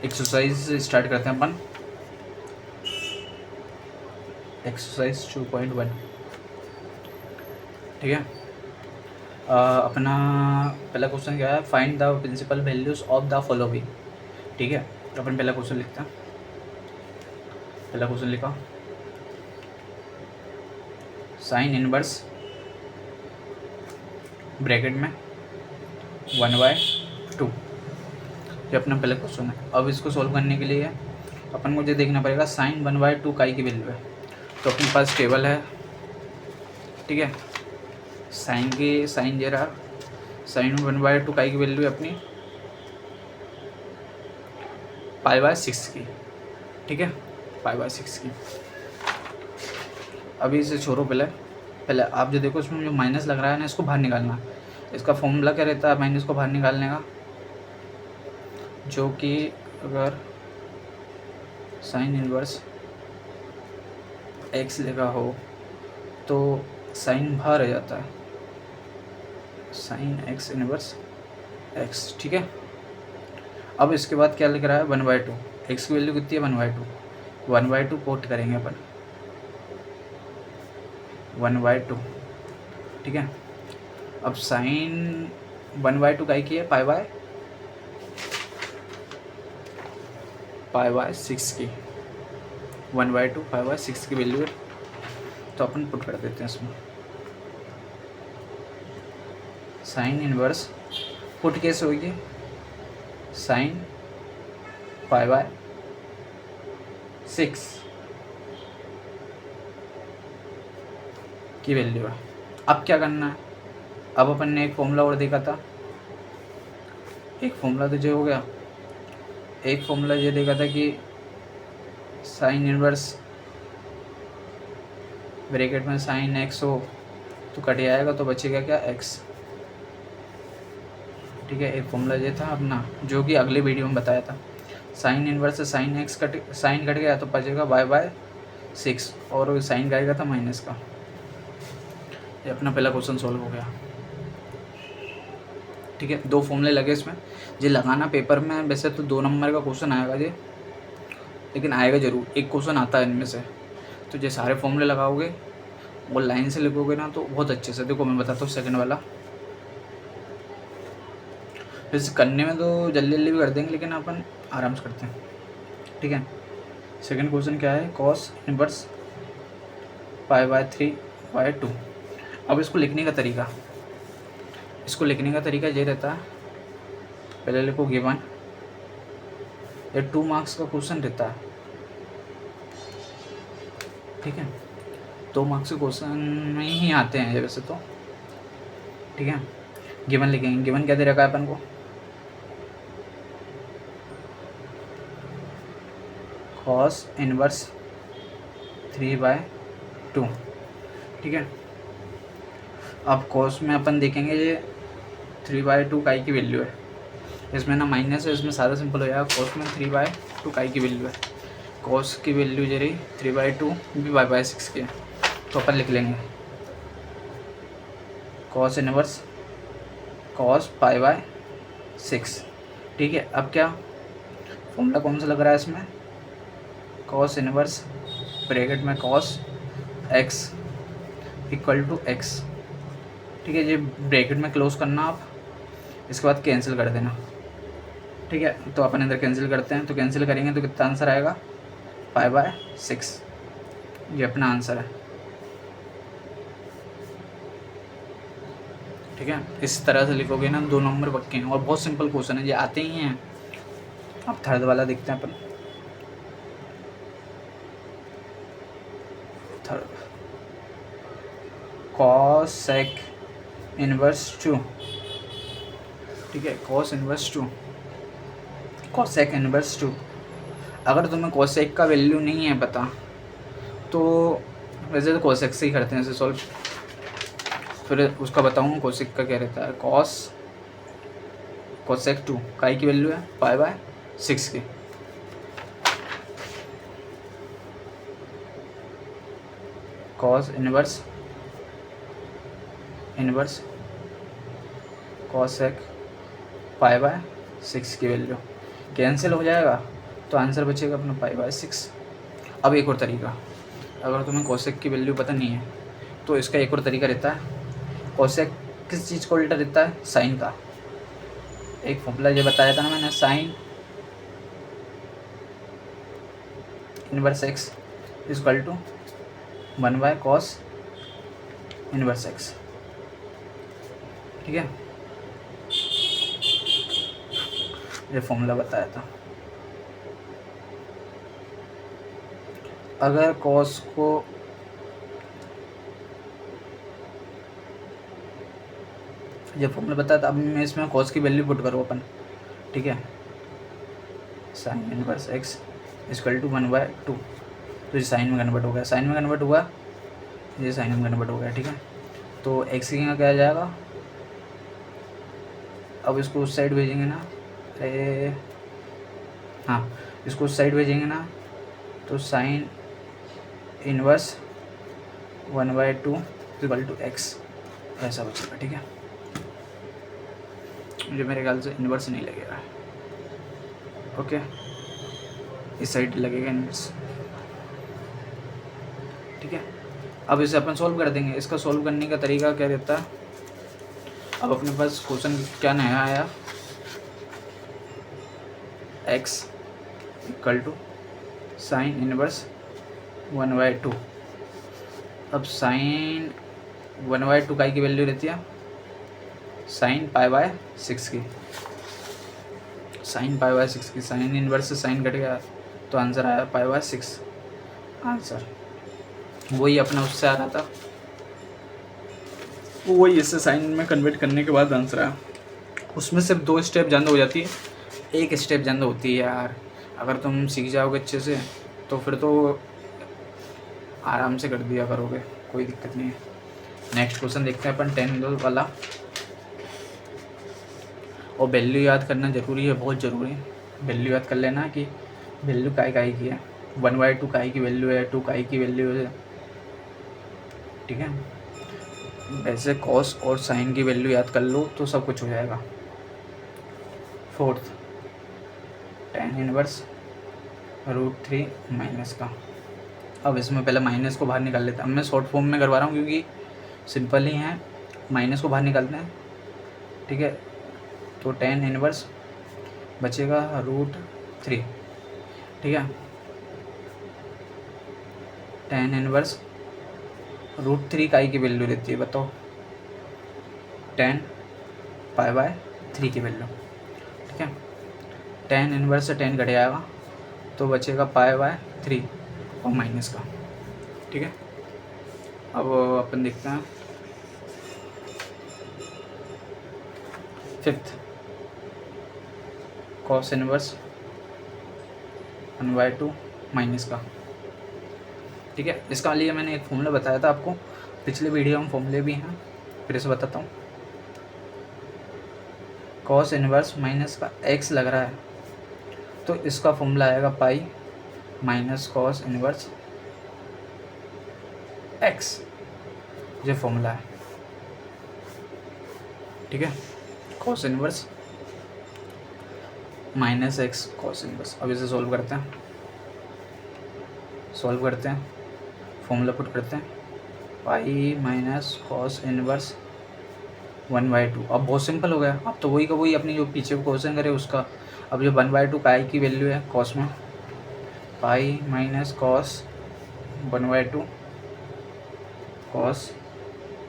Exercise start करते हैं अपन। Exercise 2.1, ठीक है। अपना पहला क्वेश्चन क्या है, find the principal values of the following, ठीक है। तो अपन पहला क्वेश्चन लिखते हैं। पहला क्वेश्चन लिखा, साइन इनवर्स ब्रैकेट में 1/2, ये अपना पहला क्वेश्चन है। अब इसको सॉल्व करने के लिए अपन को ये देखना पड़ेगा साइन 1/2 काई की वैल्यू है। तो अपने पास टेबल है, ठीक है। साइन ये रहा, साइन 1/2 काई की वैल्यू है अपनी π/6 की, ठीक है, π/6 की। अभी इसे छोड़ो, पहले आप जो देखो इसमें जो माइनस लग रहा है ना, इसको बाहर निकालना है। इसका फॉर्मूला क्या रहता है माइनस को बाहर निकालने का, जो कि अगर साइन इनवर्स x लिखा हो तो साइन बाहर आ जाता है, साइन x इनवर्स x, ठीक है। अब इसके बाद क्या लिख रहा है 1/2, x की वैल्यू कितनी है 1/2, 1/2 पोट करेंगे अपन 1/2, ठीक है। अब साइन 1/2 का की है π/6 की, 1/2 π/6 की वैल्यू है। तो अपन पुट कर देते हैं इसमें साइन इनवर्स, पुट कैसे होगी, साइन π/6 की वैल्यू है। अब क्या करना है, अब अपन ने एक फॉर्मूला और देखा था, एक फॉर्मूला तो जो हो गया, एक फॉर्मूला ये देखा था कि साइन इनवर्स ब्रैकेट में साइन x हो तो कट जाएगा, तो बचेगा क्या x, ठीक है। एक फॉर्मूला ये था अपना, जो कि अगले वीडियो में बताया था। साइन इनवर्स से साइन कट गया तो बचेगा y/6, और साइन का आएगा था माइनस का। ये अपना पहला क्वेश्चन सॉल्व हो गया, ठीक है। 2 फॉर्मूले लगे इसमें, ये लगाना पेपर में वैसे तो 2 नंबर का क्वेश्चन आएगा ये, लेकिन आएगा ज़रूर, एक क्वेश्चन आता है इनमें से। तो ये सारे फॉर्मूले लगाओगे और लाइन से लिखोगे ना तो बहुत अच्छे से। देखो मैं बताता हूँ सेकंड वाला, वैसे करने में तो जल्दी जल्दी भी कर देंगे, लेकिन अपन आराम से करते हैं, ठीक है। सेकंड क्वेश्चन क्या है, कॉस इनवर्स π/3/2। अब इसको लिखने का तरीका, ये रहता है, पहले लिखो गिवन, ये 2 मार्क्स का क्वेश्चन रहता है, ठीक है। 2 मार्क्स के क्वेश्चन में ही आते हैं ये वैसे तो, ठीक है। गिवन लिखेंगे, गिवन क्या दे रखा है अपन को, कॉस इनवर्स 3/2, ठीक है। अब कॉस में अपन देखेंगे ये 3/2 काई की वैल्यू है, इसमें ना माइनस है, इसमें सारा सिंपल हो जाएगा। कॉस में 3/2 काई की वैल्यू है, कॉस की वैल्यू जो रही 3/2 भी π/6 की है, तो अपन लिख लेंगे कॉस इनवर्स कॉस π/6, ठीक है। अब क्या फॉर्मूला कौन सा लग रहा है इसमें, कॉस इनवर्स ब्रैकेट में cos x equal to x, ठीक है। ये ब्रैकेट में क्लोज करना आप, इसके बाद कैंसिल कर देना, ठीक है। तो अपन इधर कैंसिल करते हैं, तो कैंसिल करेंगे तो कितना आंसर आएगा π/6, ये अपना आंसर है, ठीक है। इस तरह से लिखोगे ना 2 नंबर पक्के हैं, और बहुत सिंपल क्वेश्चन है, ये आते ही हैं। अब थर्ड वाला देखते हैं अपन, थर्ड कॉसेक इनवर्स 2, ठीक है। कॉसेक इनवर्स 2, अगर तुम्हें कॉसेक का वैल्यू नहीं है पता तो वैसे तो कॉसेक से ही करते हैं इसे सॉल्व, फिर उसका बताऊँगा कॉसेक का क्या रहता है। कॉसेक 2 काई की वैल्यू है π/6 की, कॉस इनवर्स कॉसेक π/6 की वैल्यू, कैंसिल हो जाएगा तो आंसर बचेगा अपना π/6। अब एक और तरीका, अगर तुम्हें कोसेक की वैल्यू पता नहीं है तो इसका एक और तरीका रहता है। कोसेक किस चीज़ को उल्टा रहता है? साइन का। एक फॉर्मूला ये बताया था ना मैंने, sine inverse x equal to 1/cos inverse x। ठीक है, ये फॉर्मूला बताया था। अगर cos को ये फॉर्मूला बताया था, अब मैं इसमें cos की वैल्यू पुट करूँ अपन। ठीक है, sine inverse x equal to 1/2। तो ये साइन में कन्वर्ट हो गया, साइन में कन्वर्ट हुआ, ये साइन में कन्वर्ट हो गया। ठीक है, तो x की यहाँ क्या आ जाएगा? अब इसको उस साइड भेजेंगे ना, अरे हाँ, इसको उस साइड भेजेंगे ना, तो sine inverse 1/2 equal to x ऐसा बचेगा। ठीक है, मुझे मेरे ख्याल से इन्वर्स नहीं लगेगा। ओके, इस साइड लगेगा इन्वर्स। ठीक है, अब इसे अपन सॉल्व कर देंगे। इसका सॉल्व करने का तरीका क्या रहता है? अब अपने पास क्वेश्चन क्या नया आया, x equal to sine inverse 1/2। अब साइन 1/2 का की वैल्यू रहती है साइन π/6 की, साइन π/6 की। साइन इनवर्स से साइन कट गया तो आंसर आया π/6 आंसर। वही अपना उससे आ रहा था, वही इससे साइन में कन्वर्ट करने के बाद आंसर आया। उसमें सिर्फ 2 स्टेप ज़्यादा हो जाती है, एक स्टेप ज़्यादा होती है यार। अगर तुम सीख जाओगे अच्छे से तो फिर तो आराम से कर दिया करोगे, कोई दिक्कत नहीं है। नेक्स्ट क्वेश्चन देखते हैं अपन 10 वाला। और वैल्यू याद करना ज़रूरी है, बहुत ज़रूरी है। वैल्यू याद कर लेना कि वैल्यू काय की है। 1/2 काय की वैल्यू है, 2 काय की वैल्यू है। ठीक है, वैसे कॉस और साइन की वैल्यू याद कर लो तो सब कुछ हो जाएगा। फोर्थ, tan इनवर्स √3 माइनस का। अब इसमें पहले माइनस को बाहर निकाल लेते हैं। अब मैं शॉर्ट फॉर्म में करवा रहा हूँ क्योंकि सिंपल ही है। माइनस को बाहर निकालते हैं। ठीक है, तो tan इनवर्स बचेगा √3। ठीक है, tan इनवर्स √3 का की वैल्यू रहती है, बताओ, tan π/3 की वैल्यू। ठीक है, tan इनवर्स से tan घट जाएगा तो बचेगा π/3 और माइनस का। ठीक है, अब अपन देखते हैं फिफ्थ, cos इनवर्स 1/2 माइनस का। ठीक है, इसका लिए मैंने एक फॉर्मूला बताया था आपको, पिछले वीडियो में फॉर्मूले भी हैं, फिर से बताता हूँ। cos इनवर्स माइनस का x लग रहा है तो इसका फॉर्मूला आएगा pi minus cos inverse x, ये फॉर्मूला है। ठीक है, cos inverse minus x cos inverse. अब इसे सॉल्व करते हैं, फॉर्मूला पुट करते हैं, पाई माइनस cos इनवर्स 1/2। अब बहुत सिंपल हो गया। अब तो वही का वही अपनी जो पीछे क्वेश्चन करे उसका। अब जो 1/2 का की वैल्यू है cos में, पाई माइनस cos 1/2, cos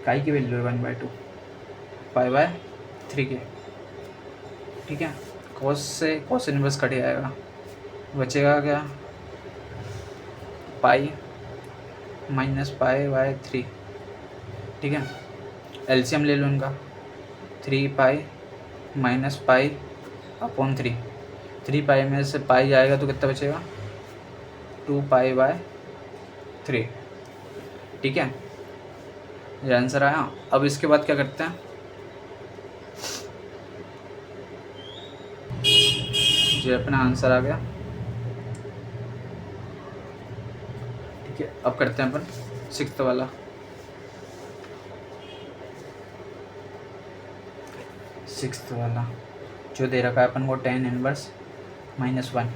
का की वैल्यू है 1/2 π/3 के। ठीक है, cos से cos इनवर्स कट जाएगा, बचेगा क्या, पाई माइनस π/3। ठीक है, एलसीएम ले लो इनका, 3 पाई माइनस पाई अपॉन 3। 3 पाई में से पाई जाएगा तो कितना बचेगा, 2 π/3। ठीक है, ये आंसर आया। अब इसके बाद क्या करते हैं, ये अपना आंसर आ गया। ठीक है, अब करते हैं अपन सिक्स्थ वाला। सिक्स्थ वाला जो दे रखा है अपन को tan इनवर्स -1।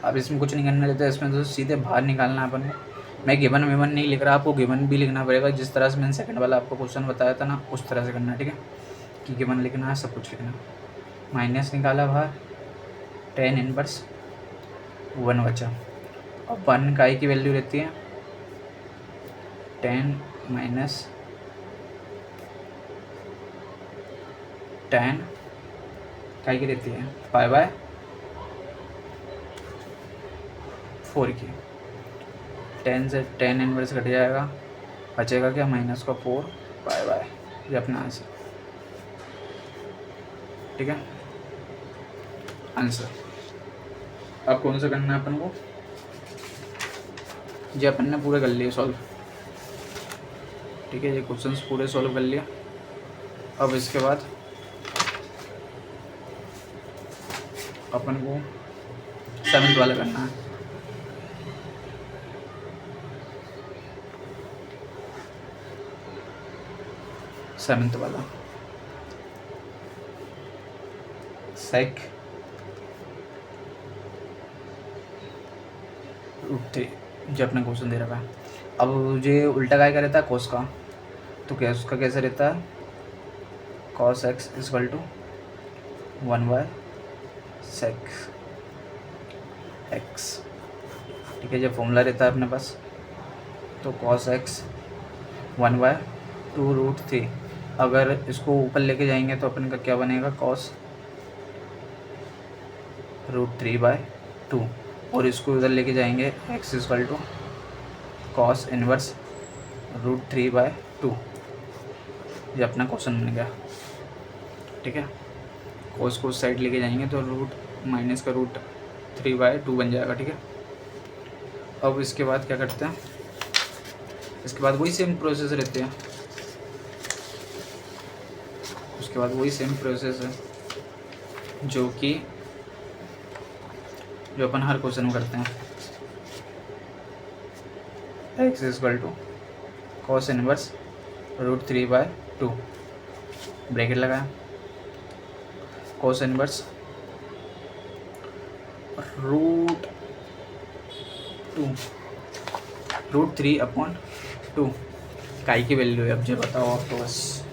अब इसमें कुछ नहीं करना रहता है, इसमें तो सीधे बाहर निकालना है अपन को। मैं गिवन विवन नहीं लिख रहा, आपको गिवन भी लिखना पड़ेगा, जिस तरह से मैंने सेकंड वाला आपको क्वेश्चन बताया था ना, उस तरह से करना है, ठीक है। कि गिवन लिखना है, सब कुछ लिखना। माइनस निकाला बाहर, tan इनवर्स 1 बचा। और 1 का की वैल्यू रहती है tan माइनस tan की रहती है π/4 की। 10 से tan इनवर्स घट जाएगा, बचेगा क्या, -4 π/, ये अपना आंसर, ठीक है। आंसर अब कौन सा करना है अपन को, ये अपन ने पूरे कर लिए सॉल्व, ठीक है। ये क्वेश्चंस पूरे सॉल्व कर लिया। अब इसके बाद अपन को 7th वाला करना है। सेवन्थ वाला sec √3, जो अपना क्वेश्चन दे रखा है। अब मुझे उल्टा काय का रहता है, कोस का, तो क्या उसका कैसे रहता है, cos x = 1/sec x, ठीक है। जब फॉर्मूला रहता है अपने पास, तो cos x 1/2√3। अगर इसको ऊपर लेके जाएंगे तो अपन का क्या बनेगा, cos √3/2, और इसको उधर लेके जाएंगे x = cos इनवर्स √3/2। ये अपना क्वेश्चन बन गया, ठीक है। cos को उस साइड लेके जाएंगे तो -√3/2 बन जाएगा, ठीक है। अब इसके बाद क्या करते हैं, इसके बाद वही सेम प्रोसेस रहते हैं, उसके बाद वही सेम प्रोसेस है जो अपन हर क्वेश्चन में करते हैं। x = cos इनवर्स √3/2, ब्रैकेट लगाया, cos इनवर्स √3/2 काई की वैल्यू है। अब जो बताओ आपको, बस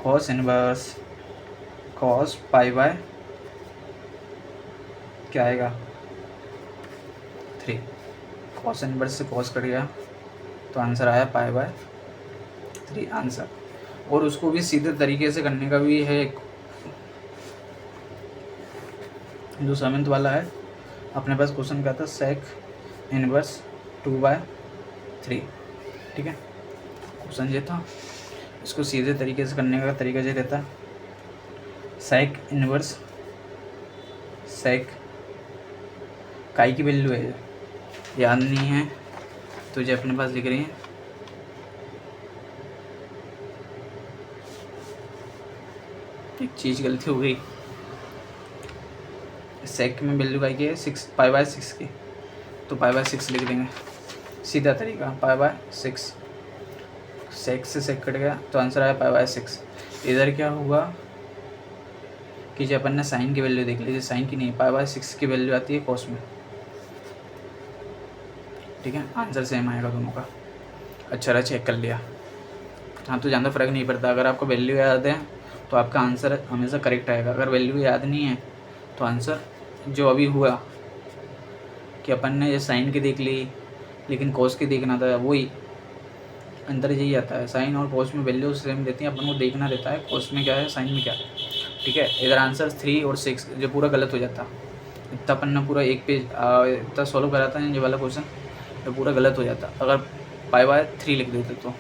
cos इनवर्स cos π/, क्या आएगा 3, cos इनवर्स से cos कट गया तो आंसर आया π/3 आंसर। और उसको भी सीधे तरीके से करने का भी है, जो 7th वाला है अपने पास क्वेश्चन क्या था, sec इनवर्स 2/3, ठीक है। क्वेश्चन ये था, इसको सीधे तरीके से करने का तरीका ये रहता है, sec इनवर्स sec काई की वैल्यू है, याद नहीं है तो जो अपने पास लिख रही है, एक चीज़ गलती हो गई, सेक में वैल्यू काई की है 6 π/6 की, तो π/6 लिख देंगे, सीधा तरीका π/6, सेक से सेक कट गया तो आंसर आया π/6। इधर क्या हुआ कि जब अपन ने साइन की वैल्यू देख लीजिए, साइन की नहीं, π/6 की वैल्यू आती है कॉस में, ठीक है। आंसर सेम आएगा दोनों का। अच्छा रहा, चेक कर लिया। हाँ, तो ज़्यादा फ़र्क नहीं पड़ता, अगर आपको वैल्यू याद है तो आपका आंसर हमेशा करेक्ट आएगा, अगर वैल्यू याद नहीं है तो आंसर जो अभी हुआ कि अपन ने ये साइन की देख ली लेकिन कॉस की देखना था, वही अंदर यही आता है, साइन और कॉस में वैल्यू सेम देती हैं, अपन को देखना रहता है कॉस में क्या है, साइन में क्या है, ठीक है। इधर आंसर 3 और 6 जो पूरा गलत हो जाता, इतना अपन ने पूरा एक पेज इतना सॉल्व करा था ये वाला क्वेश्चन, तो पूरा गलत हो जाता अगर π/3 लिख देते तो।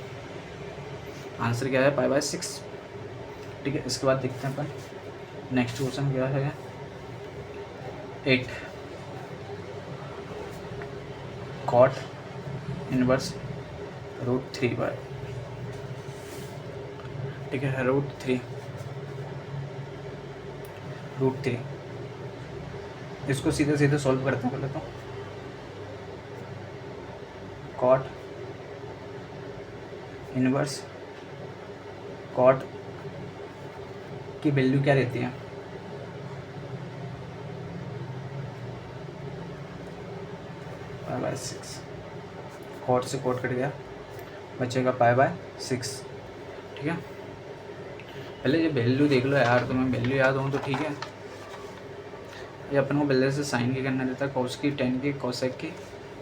आंसर क्या है π/6, ठीक है। इसके बाद देखते हैं अपन नेक्स्ट क्वेश्चन क्या है, 8 cot इनवर्स √3/, ठीक है, √3 इसको सीधे सीधे सॉल्व करते हैं पहले तो। cot इनवर्स cot की वैल्यू क्या रहती है, π/6। कॉट से कॉट कट गया, बचेगा π/6। ठीक है, पहले ये वैल्यू देख लो यार, तुम्हें वैल्यू याद हो तो ठीक है। ये अपन को पहले से साइन की करना रहता है, कॉस की, टेन की, कोसेक की,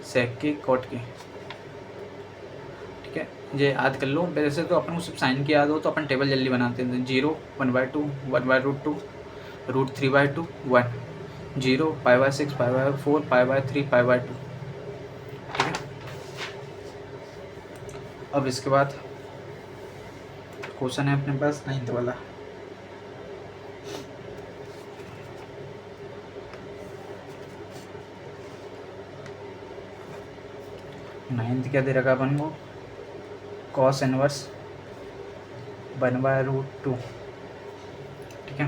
सेक की, कॉट की। ठीक है, ये याद कर लो। पहले से तो अपन को सिर्फ साइन की याद हो तो अपन टेबल जल्दी बनाते हैं। 0, 1/2, 1/√2, √3/2, 1, 0, π/6, π/4, π/3, π/2। ठीक है, अब इसके बाद क्वेश्चन है अपने पास 9th वाला। क्या दे रखा अपन को, कॉस इनवर्स 1/√2। ठीक है,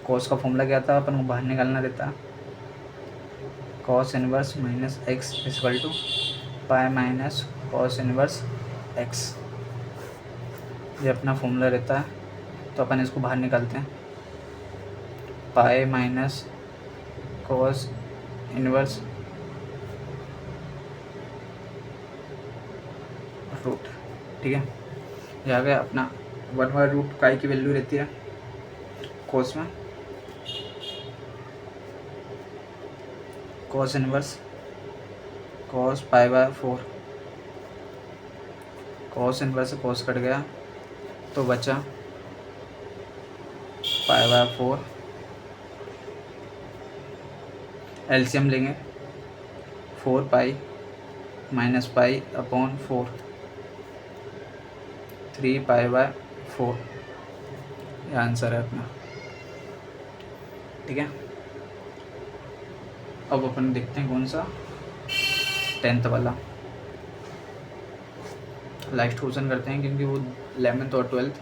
कॉस का फॉर्मूला क्या था, अपन को बाहर निकालना रहता, cos inverse -x = π - cos inverse x। ये अपना फॉर्मूला रहता है, तो अपन इसको बाहर निकालते हैं, π - कॉस इनवर्स रूट। ठीक है, ये आ गया अपना 1/√2 काई की वैल्यू रहती है कॉस में, cos inverse cos π/4। Cos inverse से कॉस कट गया तो बचा π/4। एलसीएम लेंगे, 4π - π/4, 3π/4। ये आंसर है अपना। ठीक है, अब अपन देखते हैं कौन सा, 10th वाला। लास्ट क्वेश्चन करते हैं, क्योंकि वो 11th और 12th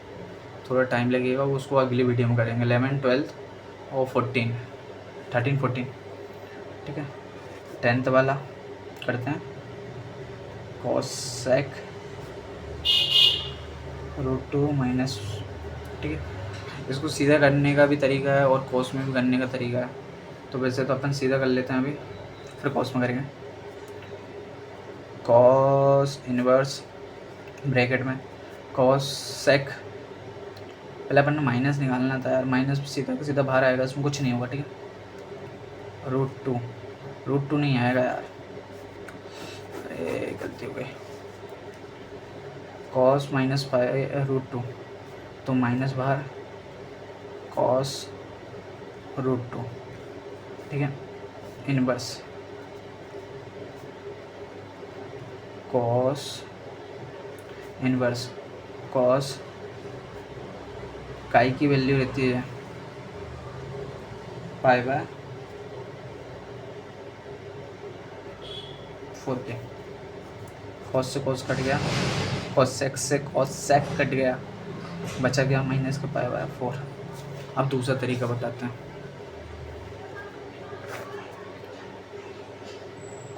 थोड़ा टाइम लगेगा, वो उसको अगली वीडियो में करेंगे। 11, 12 और 14, 13, 14। ठीक है, 10th वाला करते हैं, कोसेक √2 - ठीक है, इसको सीधा करने का भी तरीका है और कॉस में भी करने का तरीका है। तो वैसे तो अपन सीधा कर लेते हैं अभी, फिर कॉस में करेंगे। कॉस इनवर्स ब्रैकेट में कोसेक, पहले अपन ने माइनस निकालना था यार, माइनस सीधा का सीधा बाहर आएगा, इसमें कुछ नहीं होगा। ठीक है, √2 नहीं आएगा यार, अरे गलती हो गई। कॉस -π√2, तो माइनस बाहर, कॉस √2। ठीक है, इनवर्स कॉस इनवर्स कॉस काई की वैल्यू रहती है π/4 के। कॉस से कॉस कट गया, कोसेक से कोसेक कट गया, बचा गया माइनस का π/4। अब दूसरा तरीका बताते हैं,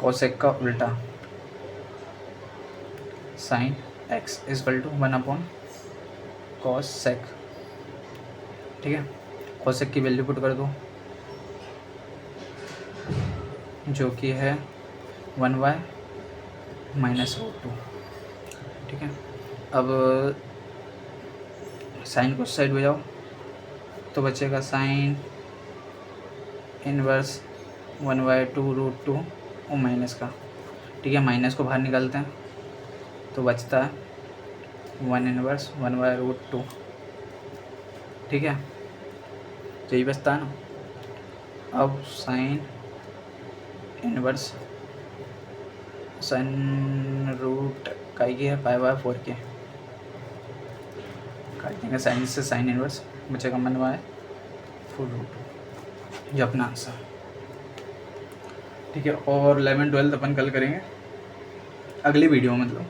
कोसेक का उल्टा, साइन x = 1/cos-sec। ठीक है, कोसेक की वैल्यू पुट कर दो, जो कि है 1/-√2। ठीक है, अब साइन को साइड में जाओ तो बचेगा साइन इनवर्स 1/2√2 और माइनस का। ठीक है, माइनस को बाहर निकालते हैं तो बचता है 1 इनवर्स 1/√2। ठीक है, तो यही बचता है ना। अब साइन इनवर्स साइन रूट काई की है π/4 के, काट देंगे साइन से साइन इनवर्स, बचेगा 1/√2, ये अपना आंसर। ठीक है, और 11, 12 अपन कल करेंगे अगली वीडियो में, मतलब